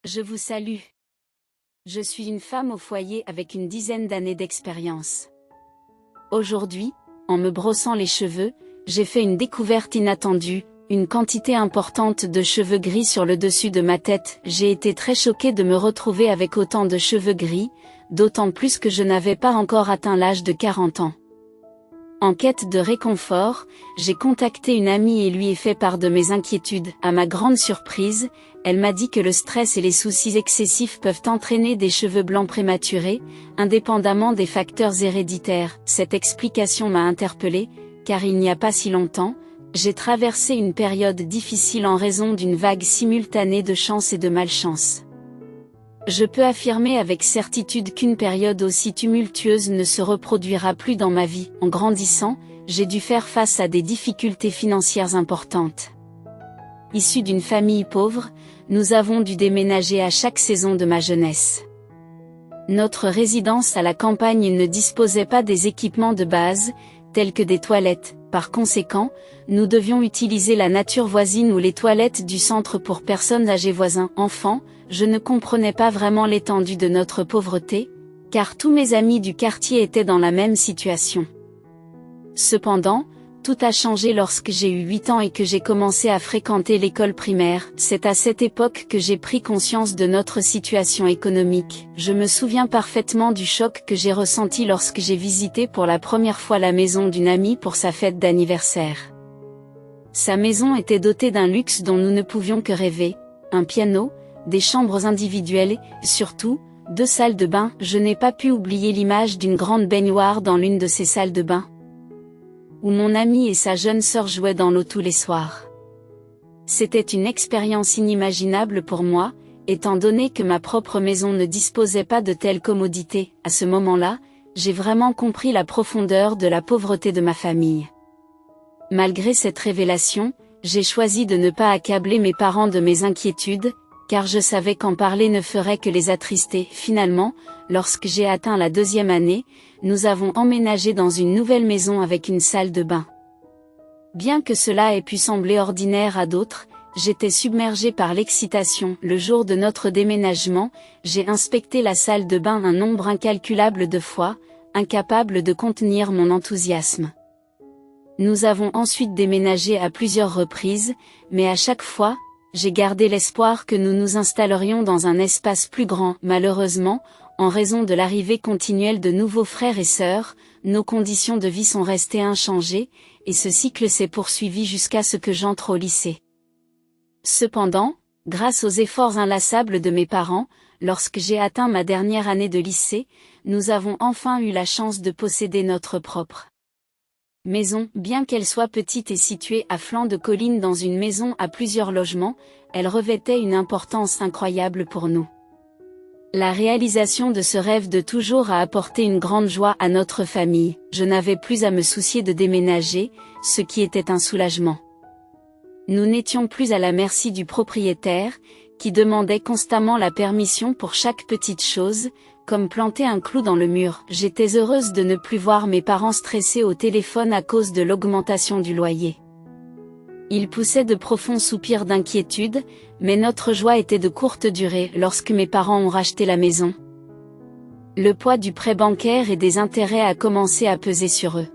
Je vous salue. Je suis une femme au foyer avec une dizaine d'années d'expérience. Aujourd'hui, en me brossant les cheveux, j'ai fait une découverte inattendue, une quantité importante de cheveux gris sur le dessus de ma tête. J'ai été très choquée de me retrouver avec autant de cheveux gris, d'autant plus que je n'avais pas encore atteint l'âge de 40 ans. En quête de réconfort, j'ai contacté une amie et lui ai fait part de mes inquiétudes. À ma grande surprise, elle m'a dit que le stress et les soucis excessifs peuvent entraîner des cheveux blancs prématurés, indépendamment des facteurs héréditaires. Cette explication m'a interpellée, car il n'y a pas si longtemps, j'ai traversé une période difficile en raison d'une vague simultanée de chance et de malchance. Je peux affirmer avec certitude qu'une période aussi tumultueuse ne se reproduira plus dans ma vie. En grandissant, j'ai dû faire face à des difficultés financières importantes. Issu d'une famille pauvre, nous avons dû déménager à chaque saison de ma jeunesse. Notre résidence à la campagne ne disposait pas des équipements de base, tels que des toilettes. Par conséquent, nous devions utiliser la nature voisine ou les toilettes du centre pour personnes âgées voisins. Enfant, je ne comprenais pas vraiment l'étendue de notre pauvreté, car tous mes amis du quartier étaient dans la même situation. Cependant, tout a changé lorsque j'ai eu 8 ans et que j'ai commencé à fréquenter l'école primaire. C'est à cette époque que j'ai pris conscience de notre situation économique. Je me souviens parfaitement du choc que j'ai ressenti lorsque j'ai visité pour la première fois la maison d'une amie pour sa fête d'anniversaire. Sa maison était dotée d'un luxe dont nous ne pouvions que rêver, un piano, des chambres individuelles, et surtout, 2 salles de bain. Je n'ai pas pu oublier l'image d'une grande baignoire dans l'une de ces salles de bain, où mon ami et sa jeune sœur jouaient dans l'eau tous les soirs. C'était une expérience inimaginable pour moi, étant donné que ma propre maison ne disposait pas de telles commodités. À ce moment-là, j'ai vraiment compris la profondeur de la pauvreté de ma famille. Malgré cette révélation, j'ai choisi de ne pas accabler mes parents de mes inquiétudes, car je savais qu'en parler ne ferait que les attrister. Finalement, lorsque j'ai atteint la 2e année, nous avons emménagé dans une nouvelle maison avec une salle de bain. Bien que cela ait pu sembler ordinaire à d'autres, j'étais submergée par l'excitation. Le jour de notre déménagement, j'ai inspecté la salle de bain un nombre incalculable de fois, incapable de contenir mon enthousiasme. Nous avons ensuite déménagé à plusieurs reprises, mais à chaque fois, j'ai gardé l'espoir que nous nous installerions dans un espace plus grand. Malheureusement, en raison de l'arrivée continuelle de nouveaux frères et sœurs, nos conditions de vie sont restées inchangées, et ce cycle s'est poursuivi jusqu'à ce que j'entre au lycée. Cependant, grâce aux efforts inlassables de mes parents, lorsque j'ai atteint ma dernière année de lycée, nous avons enfin eu la chance de posséder notre propre maison. Bien qu'elle soit petite et située à flanc de colline dans une maison à plusieurs logements, elle revêtait une importance incroyable pour nous. La réalisation de ce rêve de toujours a apporté une grande joie à notre famille. Je n'avais plus à me soucier de déménager, ce qui était un soulagement. Nous n'étions plus à la merci du propriétaire, qui demandait constamment la permission pour chaque petite chose, comme planter un clou dans le mur. J'étais heureuse de ne plus voir mes parents stressés au téléphone à cause de l'augmentation du loyer. Ils poussaient de profonds soupirs d'inquiétude, mais notre joie était de courte durée lorsque mes parents ont racheté la maison. Le poids du prêt bancaire et des intérêts a commencé à peser sur eux.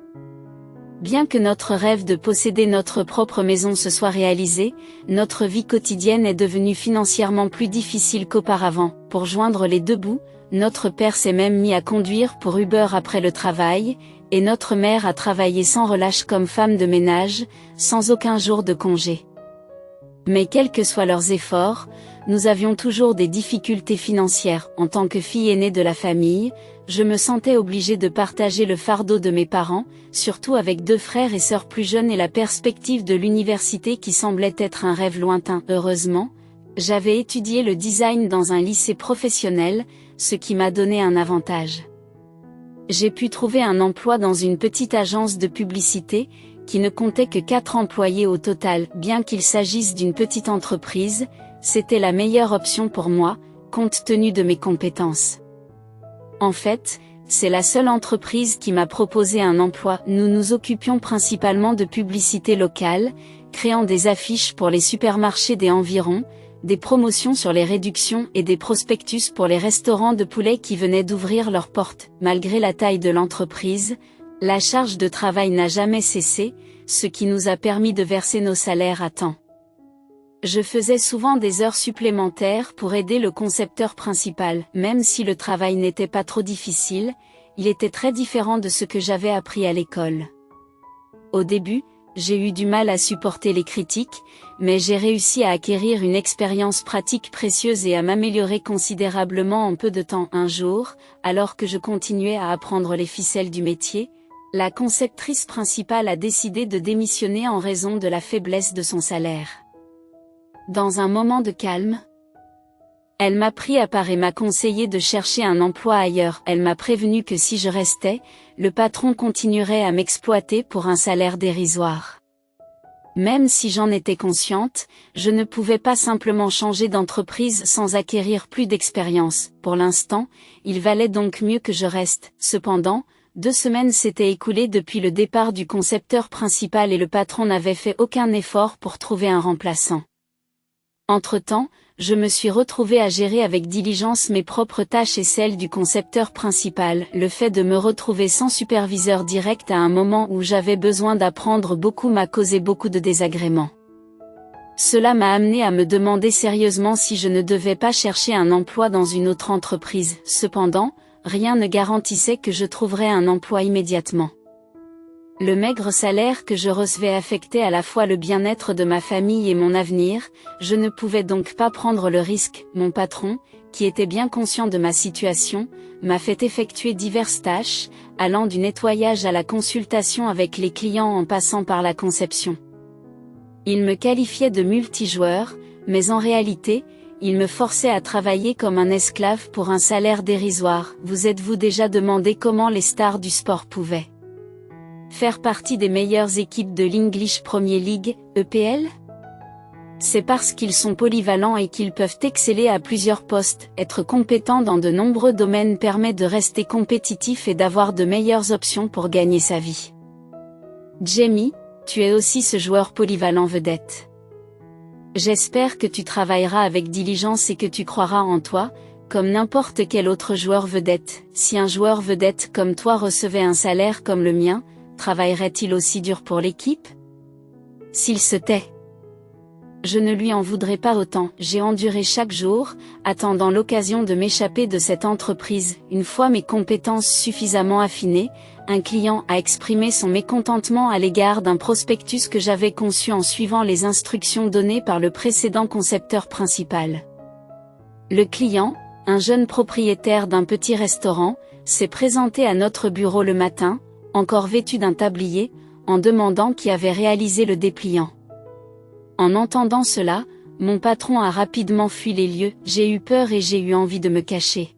Bien que notre rêve de posséder notre propre maison se soit réalisé, notre vie quotidienne est devenue financièrement plus difficile qu'auparavant. Pour joindre les 2 bouts, notre père s'est même mis à conduire pour Uber après le travail, et notre mère a travaillé sans relâche comme femme de ménage, sans aucun jour de congé. Mais quels que soient leurs efforts, nous avions toujours des difficultés financières. En tant que fille aînée de la famille, je me sentais obligée de partager le fardeau de mes parents, surtout avec 2 frères et sœurs plus jeunes et la perspective de l'université qui semblait être un rêve lointain. Heureusement, j'avais étudié le design dans un lycée professionnel, ce qui m'a donné un avantage. J'ai pu trouver un emploi dans une petite agence de publicité, qui ne comptait que 4 employés au total. Bien qu'il s'agisse d'une petite entreprise, c'était la meilleure option pour moi, compte tenu de mes compétences. En fait, c'est la seule entreprise qui m'a proposé un emploi. Nous nous occupions principalement de publicité locale, créant des affiches pour les supermarchés des environs, des promotions sur les réductions et des prospectus pour les restaurants de poulet qui venaient d'ouvrir leurs portes. Malgré la taille de l'entreprise, la charge de travail n'a jamais cessé, ce qui nous a permis de verser nos salaires à temps. Je faisais souvent des heures supplémentaires pour aider le concepteur principal. Même si le travail n'était pas trop difficile, il était très différent de ce que j'avais appris à l'école. Au début, j'ai eu du mal à supporter les critiques, mais j'ai réussi à acquérir une expérience pratique précieuse et à m'améliorer considérablement en peu de temps. Un jour, alors que je continuais à apprendre les ficelles du métier, la conceptrice principale a décidé de démissionner en raison de la faiblesse de son salaire. Dans un moment de calme, elle m'a pris à part et m'a conseillé de chercher un emploi ailleurs. Elle m'a prévenu que si je restais, le patron continuerait à m'exploiter pour un salaire dérisoire. Même si j'en étais consciente, je ne pouvais pas simplement changer d'entreprise sans acquérir plus d'expérience. Pour l'instant, il valait donc mieux que je reste. Cependant, 2 semaines s'étaient écoulées depuis le départ du concepteur principal et le patron n'avait fait aucun effort pour trouver un remplaçant. Entre-temps, je me suis retrouvée à gérer avec diligence mes propres tâches et celles du concepteur principal. Le fait de me retrouver sans superviseur direct à un moment où j'avais besoin d'apprendre beaucoup m'a causé beaucoup de désagréments. Cela m'a amené à me demander sérieusement si je ne devais pas chercher un emploi dans une autre entreprise. Cependant, rien ne garantissait que je trouverais un emploi immédiatement. Le maigre salaire que je recevais affectait à la fois le bien-être de ma famille et mon avenir, je ne pouvais donc pas prendre le risque. Mon patron, qui était bien conscient de ma situation, m'a fait effectuer diverses tâches, allant du nettoyage à la consultation avec les clients en passant par la conception. Il me qualifiait de multijoueur, mais en réalité, il me forçait à travailler comme un esclave pour un salaire dérisoire. Vous êtes-vous déjà demandé comment les stars du sport pouvaient faire partie des meilleures équipes de l'English Premier League, EPL? C'est parce qu'ils sont polyvalents et qu'ils peuvent exceller à plusieurs postes. Être compétent dans de nombreux domaines permet de rester compétitif et d'avoir de meilleures options pour gagner sa vie. Jamie, tu es aussi ce joueur polyvalent vedette. J'espère que tu travailleras avec diligence et que tu croiras en toi, comme n'importe quel autre joueur vedette. Si un joueur vedette comme toi recevait un salaire comme le mien, travaillerait-il aussi dur pour l'équipe? S'il se tait. Je ne lui en voudrais pas autant. J'ai enduré chaque jour, attendant l'occasion de m'échapper de cette entreprise. Une fois mes compétences suffisamment affinées, un client a exprimé son mécontentement à l'égard d'un prospectus que j'avais conçu en suivant les instructions données par le précédent concepteur principal. Le client, un jeune propriétaire d'un petit restaurant, s'est présenté à notre bureau le matin, encore vêtu d'un tablier, en demandant qui avait réalisé le dépliant. En entendant cela, mon patron a rapidement fui les lieux. J'ai eu peur et j'ai eu envie de me cacher.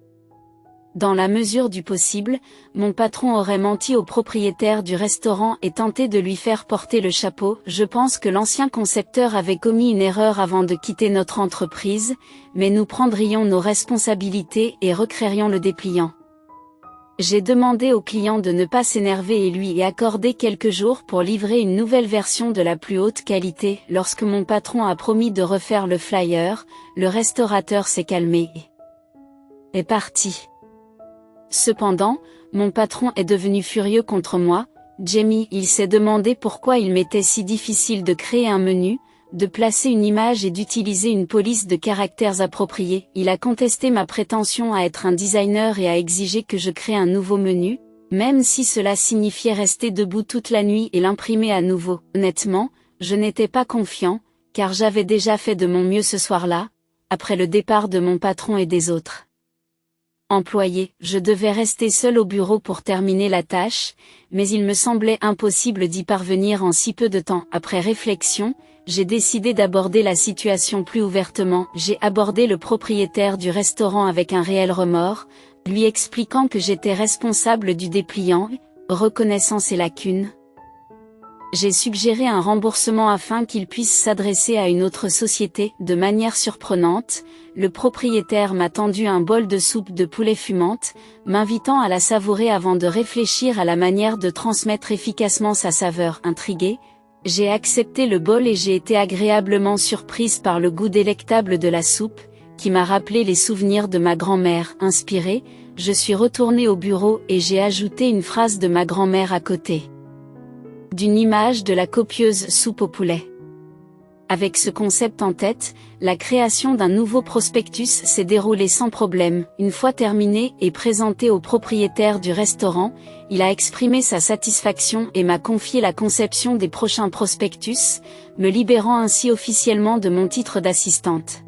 Dans la mesure du possible, mon patron aurait menti au propriétaire du restaurant et tenté de lui faire porter le chapeau. Je pense que l'ancien concepteur avait commis une erreur avant de quitter notre entreprise, mais nous prendrions nos responsabilités et recréerions le dépliant. J'ai demandé au client de ne pas s'énerver et lui ai accordé quelques jours pour livrer une nouvelle version de la plus haute qualité. Lorsque mon patron a promis de refaire le flyer, le restaurateur s'est calmé et est parti. Cependant, mon patron est devenu furieux contre moi. Jamie, il s'est demandé pourquoi il m'était si difficile de créer un menu, de placer une image et d'utiliser une police de caractères appropriée. Il a contesté ma prétention à être un designer et a exigé que je crée un nouveau menu, même si cela signifiait rester debout toute la nuit et l'imprimer à nouveau. Honnêtement, je n'étais pas confiant, car j'avais déjà fait de mon mieux ce soir-là, après le départ de mon patron et des autres employés. Je devais rester seul au bureau pour terminer la tâche, mais il me semblait impossible d'y parvenir en si peu de temps. Après réflexion, j'ai décidé d'aborder la situation plus ouvertement. J'ai abordé le propriétaire du restaurant avec un réel remords, lui expliquant que j'étais responsable du dépliant, reconnaissant ses lacunes. J'ai suggéré un remboursement afin qu'il puisse s'adresser à une autre société. De manière surprenante, le propriétaire m'a tendu un bol de soupe de poulet fumante, m'invitant à la savourer avant de réfléchir à la manière de transmettre efficacement sa saveur. Intrigué, J'ai accepté le bol et j'ai été agréablement surprise par le goût délectable de la soupe, qui m'a rappelé les souvenirs de ma grand-mère. Inspirée, je suis retournée au bureau et j'ai ajouté une phrase de ma grand-mère à côté d'une image de la copieuse soupe au poulet. Avec ce concept en tête, la création d'un nouveau prospectus s'est déroulée sans problème. Une fois terminé et présenté au propriétaire du restaurant, il a exprimé sa satisfaction et m'a confié la conception des prochains prospectus, me libérant ainsi officiellement de mon titre d'assistante.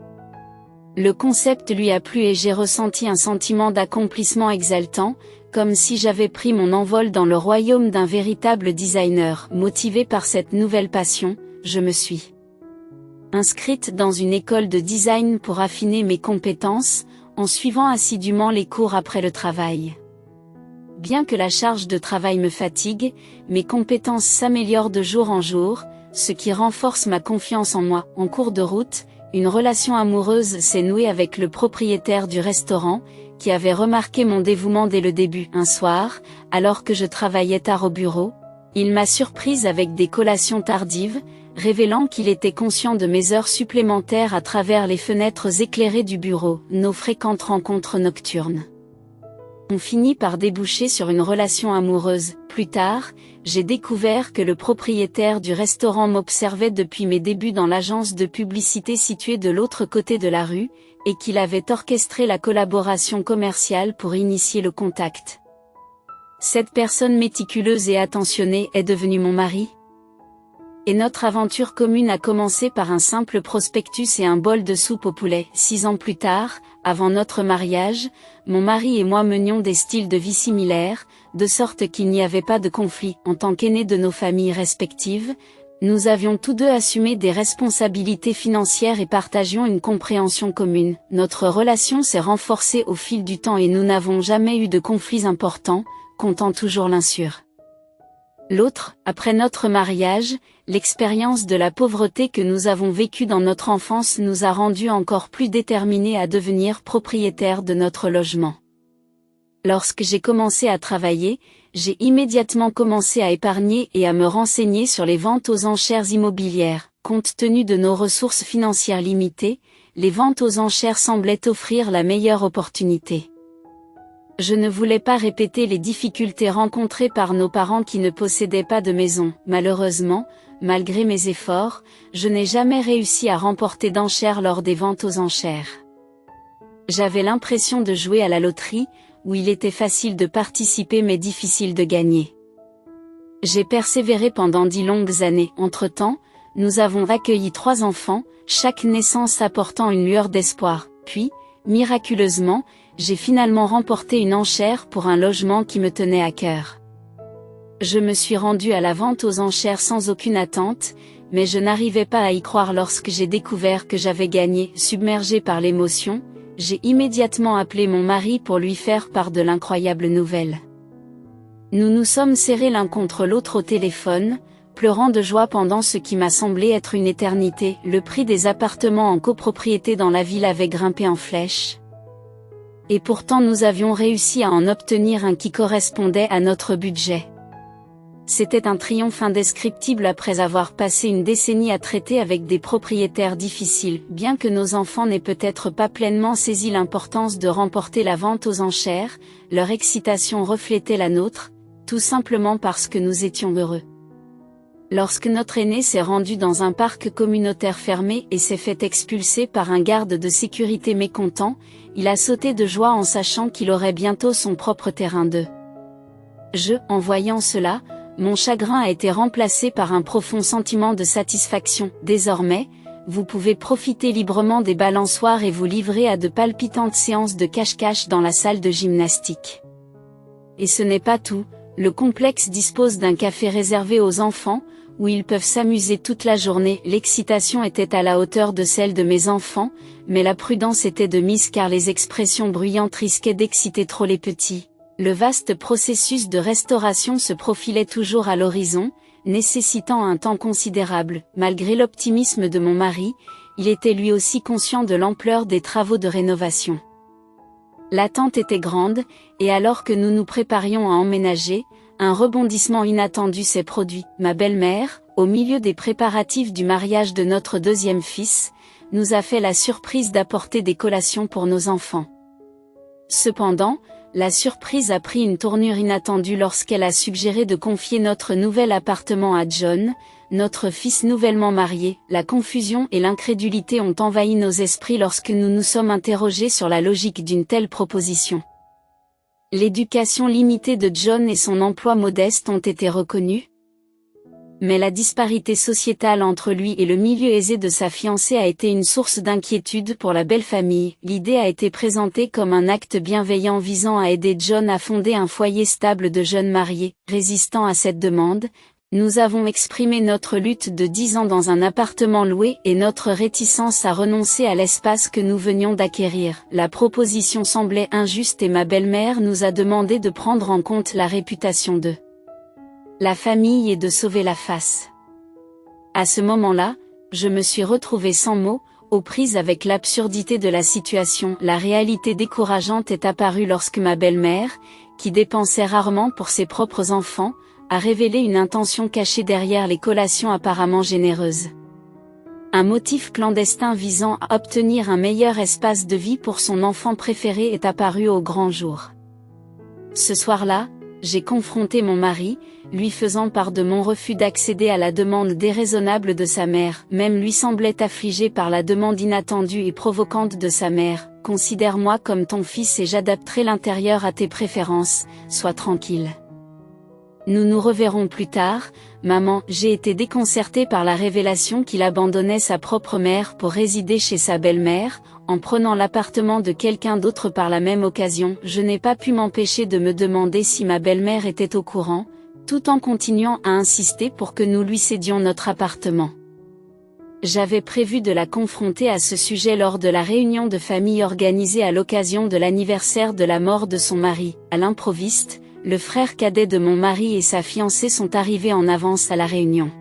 Le concept lui a plu et j'ai ressenti un sentiment d'accomplissement exaltant, comme si j'avais pris mon envol dans le royaume d'un véritable designer. Motivée par cette nouvelle passion, je me suis inscrite dans une école de design pour affiner mes compétences, en suivant assidûment les cours après le travail. Bien que la charge de travail me fatigue, mes compétences s'améliorent de jour en jour, ce qui renforce ma confiance en moi. En cours de route, une relation amoureuse s'est nouée avec le propriétaire du restaurant, qui avait remarqué mon dévouement dès le début. Un soir, alors que je travaillais tard au bureau, il m'a surprise avec des collations tardives, révélant qu'il était conscient de mes heures supplémentaires à travers les fenêtres éclairées du bureau. Nos fréquentes rencontres nocturnes ont fini par déboucher sur une relation amoureuse. Plus tard, j'ai découvert que le propriétaire du restaurant m'observait depuis mes débuts dans l'agence de publicité située de l'autre côté de la rue, et qu'il avait orchestré la collaboration commerciale pour initier le contact. Cette personne méticuleuse et attentionnée est devenue mon mari. Et notre aventure commune a commencé par un simple prospectus et un bol de soupe au poulet. 6 ans plus tard, avant notre mariage, mon mari et moi menions des styles de vie similaires, de sorte qu'il n'y avait pas de conflit. En tant qu'aînés de nos familles respectives, nous avions tous deux assumé des responsabilités financières et partagions une compréhension commune. Notre relation s'est renforcée au fil du temps et nous n'avons jamais eu de conflits importants, comptant toujours l'un sur l'autre. Après notre mariage, l'expérience de la pauvreté que nous avons vécue dans notre enfance nous a rendus encore plus déterminés à devenir propriétaires de notre logement. Lorsque j'ai commencé à travailler, j'ai immédiatement commencé à épargner et à me renseigner sur les ventes aux enchères immobilières. Compte tenu de nos ressources financières limitées, les ventes aux enchères semblaient offrir la meilleure opportunité. Je ne voulais pas répéter les difficultés rencontrées par nos parents qui ne possédaient pas de maison. Malheureusement, malgré mes efforts, je n'ai jamais réussi à remporter d'enchères lors des ventes aux enchères. J'avais l'impression de jouer à la loterie, où il était facile de participer mais difficile de gagner. J'ai persévéré pendant 10 longues années. Entre-temps, nous avons accueilli 3 enfants, chaque naissance apportant une lueur d'espoir. Puis, miraculeusement, j'ai finalement remporté une enchère pour un logement qui me tenait à cœur. Je me suis rendue à la vente aux enchères sans aucune attente, mais je n'arrivais pas à y croire lorsque j'ai découvert que j'avais gagné. Submergée par l'émotion, j'ai immédiatement appelé mon mari pour lui faire part de l'incroyable nouvelle. Nous nous sommes serrés l'un contre l'autre au téléphone, pleurant de joie pendant ce qui m'a semblé être une éternité. Le prix des appartements en copropriété dans la ville avait grimpé en flèche. Et pourtant nous avions réussi à en obtenir un qui correspondait à notre budget. C'était un triomphe indescriptible après avoir passé une décennie à traiter avec des propriétaires difficiles. Bien que nos enfants n'aient peut-être pas pleinement saisi l'importance de remporter la vente aux enchères, leur excitation reflétait la nôtre, tout simplement parce que nous étions heureux. Lorsque notre aîné s'est rendu dans un parc communautaire fermé et s'est fait expulser par un garde de sécurité mécontent, il a sauté de joie en sachant qu'il aurait bientôt son propre terrain de jeu. En voyant cela, mon chagrin a été remplacé par un profond sentiment de satisfaction. Désormais, vous pouvez profiter librement des balançoires et vous livrer à de palpitantes séances de cache-cache dans la salle de gymnastique. Et ce n'est pas tout, le complexe dispose d'un café réservé aux enfants, où ils peuvent s'amuser toute la journée. L'excitation était à la hauteur de celle de mes enfants, mais la prudence était de mise car les expressions bruyantes risquaient d'exciter trop les petits. Le vaste processus de restauration se profilait toujours à l'horizon, nécessitant un temps considérable. Malgré l'optimisme de mon mari, il était lui aussi conscient de l'ampleur des travaux de rénovation. L'attente était grande, et alors que nous nous préparions à emménager, un rebondissement inattendu s'est produit. Ma belle-mère, au milieu des préparatifs du mariage de notre deuxième fils, nous a fait la surprise d'apporter des collations pour nos enfants. Cependant, la surprise a pris une tournure inattendue lorsqu'elle a suggéré de confier notre nouvel appartement à John, notre fils nouvellement marié. La confusion et l'incrédulité ont envahi nos esprits lorsque nous nous sommes interrogés sur la logique d'une telle proposition. L'éducation limitée de John et son emploi modeste ont été reconnus. Mais la disparité sociétale entre lui et le milieu aisé de sa fiancée a été une source d'inquiétude pour la belle famille. L'idée a été présentée comme un acte bienveillant visant à aider John à fonder un foyer stable de jeunes mariés. Résistant à cette demande, nous avons exprimé notre lutte de 10 ans dans un appartement loué et notre réticence à renoncer à l'espace que nous venions d'acquérir. La proposition semblait injuste et ma belle-mère nous a demandé de prendre en compte la réputation de la famille et de sauver la face. À ce moment-là, je me suis retrouvée sans mots, aux prises avec l'absurdité de la situation. La réalité décourageante est apparue lorsque ma belle-mère, qui dépensait rarement pour ses propres enfants, a révélé une intention cachée derrière les collations apparemment généreuses. Un motif clandestin visant à obtenir un meilleur espace de vie pour son enfant préféré est apparu au grand jour. Ce soir-là, j'ai confronté mon mari, lui faisant part de mon refus d'accéder à la demande déraisonnable de sa mère. Même lui semblait affligé par la demande inattendue et provocante de sa mère. « Considère-moi comme ton fils et j'adapterai l'intérieur à tes préférences, sois tranquille. Nous nous reverrons plus tard, maman. » J'ai été déconcertée par la révélation qu'il abandonnait sa propre mère pour résider chez sa belle-mère, en prenant l'appartement de quelqu'un d'autre par la même occasion. Je n'ai pas pu m'empêcher de me demander si ma belle-mère était au courant, tout en continuant à insister pour que nous lui cédions notre appartement. J'avais prévu de la confronter à ce sujet lors de la réunion de famille organisée à l'occasion de l'anniversaire de la mort de son mari. À l'improviste, le frère cadet de mon mari et sa fiancée sont arrivés en avance à la réunion.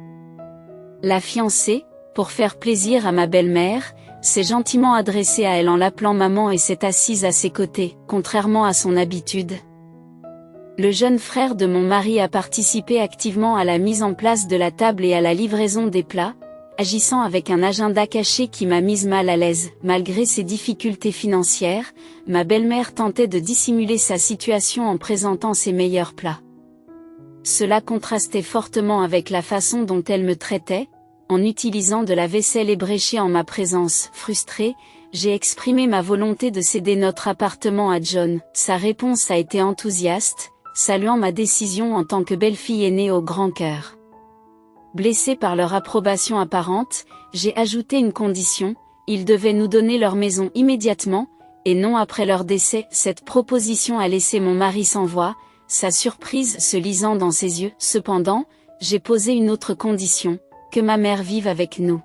La fiancée, pour faire plaisir à ma belle-mère, s'est gentiment adressée à elle en l'appelant maman et s'est assise à ses côtés, contrairement à son habitude. Le jeune frère de mon mari a participé activement à la mise en place de la table et à la livraison des plats, agissant avec un agenda caché qui m'a mise mal à l'aise. Malgré ses difficultés financières, ma belle-mère tentait de dissimuler sa situation en présentant ses meilleurs plats. Cela contrastait fortement avec la façon dont elle me traitait, en utilisant de la vaisselle ébréchée en ma présence. Frustrée, j'ai exprimé ma volonté de céder notre appartement à John. Sa réponse a été enthousiaste, saluant ma décision en tant que belle-fille aînée au grand cœur. Blessée par leur approbation apparente, j'ai ajouté une condition: ils devaient nous donner leur maison immédiatement, et non après leur décès. Cette proposition a laissé mon mari sans voix, sa surprise se lisant dans ses yeux. Cependant, j'ai posé une autre condition: que ma mère vive avec nous.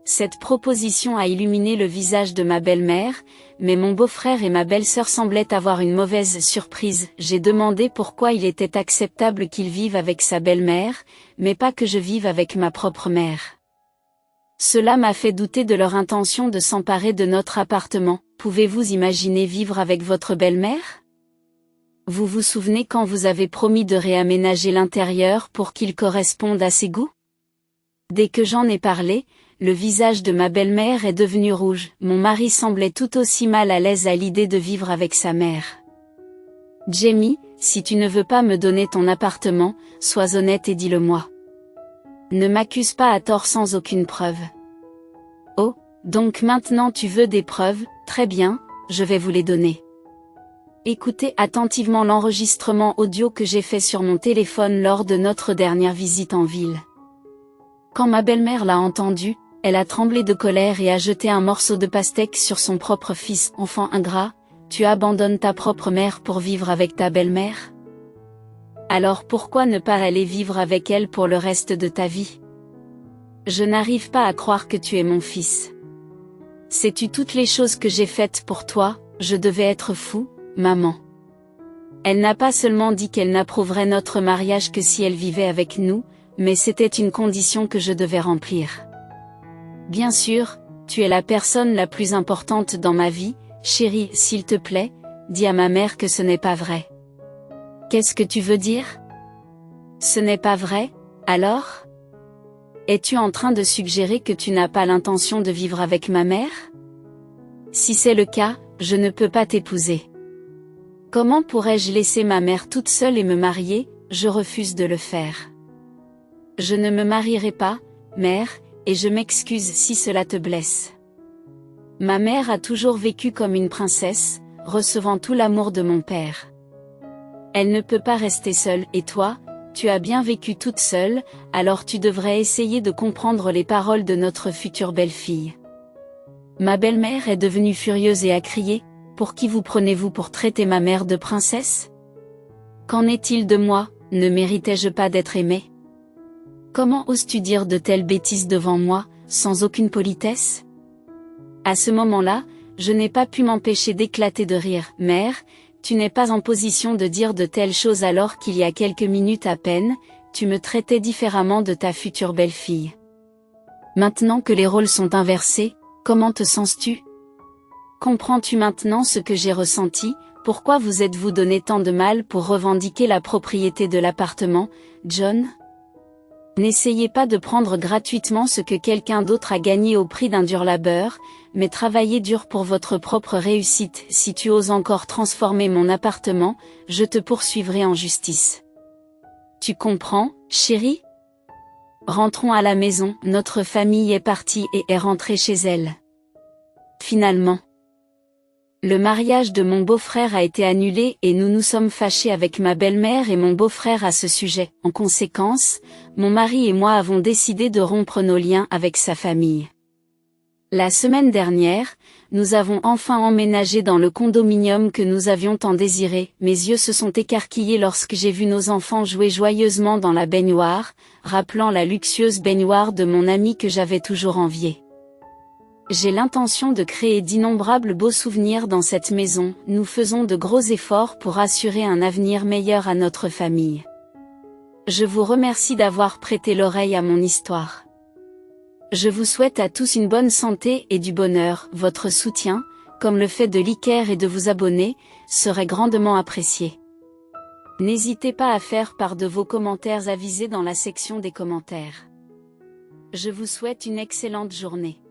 Cette proposition a illuminé le visage de ma belle-mère, mais mon beau-frère et ma belle-sœur semblaient avoir une mauvaise surprise. J'ai demandé pourquoi il était acceptable qu'il vive avec sa belle-mère, mais pas que je vive avec ma propre mère. Cela m'a fait douter de leur intention de s'emparer de notre appartement. Pouvez-vous imaginer vivre avec votre belle-mère? Vous vous souvenez quand vous avez promis de réaménager l'intérieur pour qu'il corresponde à ses goûts? Dès que j'en ai parlé, le visage de ma belle-mère est devenu rouge. Mon mari semblait tout aussi mal à l'aise à l'idée de vivre avec sa mère. Jamie, si tu ne veux pas me donner ton appartement, sois honnête et dis-le-moi. Ne m'accuse pas à tort sans aucune preuve. Oh, donc maintenant tu veux des preuves? Très bien, je vais vous les donner. Écoutez attentivement l'enregistrement audio que j'ai fait sur mon téléphone lors de notre dernière visite en ville. Quand ma belle-mère l'a entendu, elle a tremblé de colère et a jeté un morceau de pastèque sur son propre fils. Enfant ingrat, tu abandonnes ta propre mère pour vivre avec ta belle-mère? Alors pourquoi ne pas aller vivre avec elle pour le reste de ta vie? Je n'arrive pas à croire que tu es mon fils. Sais-tu toutes les choses que j'ai faites pour toi? Je devais être fou, maman. Elle n'a pas seulement dit qu'elle n'approuverait notre mariage que si elle vivait avec nous, mais c'était une condition que je devais remplir. Bien sûr, tu es la personne la plus importante dans ma vie, chérie. S'il te plaît, dis à ma mère que ce n'est pas vrai. Qu'est-ce que tu veux dire? Ce n'est pas vrai, alors? Es-tu en train de suggérer que tu n'as pas l'intention de vivre avec ma mère? Si c'est le cas, je ne peux pas t'épouser. Comment pourrais-je laisser ma mère toute seule et me marier? Je refuse de le faire. Je ne me marierai pas, mère, et je m'excuse si cela te blesse. Ma mère a toujours vécu comme une princesse, recevant tout l'amour de mon père. Elle ne peut pas rester seule, et toi, tu as bien vécu toute seule, alors tu devrais essayer de comprendre les paroles de notre future belle-fille. Ma belle-mère est devenue furieuse et a crié: « Pour qui vous prenez-vous pour traiter ma mère de princesse? Qu'en est-il de moi, ne méritais-je pas d'être aimée? Comment oses-tu dire de telles bêtises devant moi, sans aucune politesse ?» À ce moment-là, je n'ai pas pu m'empêcher d'éclater de rire. « Mère, tu n'es pas en position de dire de telles choses alors qu'il y a quelques minutes à peine, tu me traitais différemment de ta future belle-fille. Maintenant que les rôles sont inversés, comment te sens-tu? Comprends-tu maintenant ce que j'ai ressenti? Pourquoi vous êtes-vous donné tant de mal pour revendiquer la propriété de l'appartement, John? N'essayez pas de prendre gratuitement ce que quelqu'un d'autre a gagné au prix d'un dur labeur, mais travaillez dur pour votre propre réussite. Si tu oses encore transformer mon appartement, je te poursuivrai en justice. Tu comprends, chérie? Rentrons à la maison. Notre famille est partie et est rentrée chez elle. Finalement, le mariage de mon beau-frère a été annulé et nous nous sommes fâchés avec ma belle-mère et mon beau-frère à ce sujet. En conséquence, mon mari et moi avons décidé de rompre nos liens avec sa famille. La semaine dernière, nous avons enfin emménagé dans le condominium que nous avions tant désiré. Mes yeux se sont écarquillés lorsque j'ai vu nos enfants jouer joyeusement dans la baignoire, rappelant la luxueuse baignoire de mon ami que j'avais toujours enviée. J'ai l'intention de créer d'innombrables beaux souvenirs dans cette maison. Nous faisons de gros efforts pour assurer un avenir meilleur à notre famille. Je vous remercie d'avoir prêté l'oreille à mon histoire. Je vous souhaite à tous une bonne santé et du bonheur. Votre soutien, comme le fait de liker et de vous abonner, serait grandement apprécié. N'hésitez pas à faire part de vos commentaires avisés dans la section des commentaires. Je vous souhaite une excellente journée.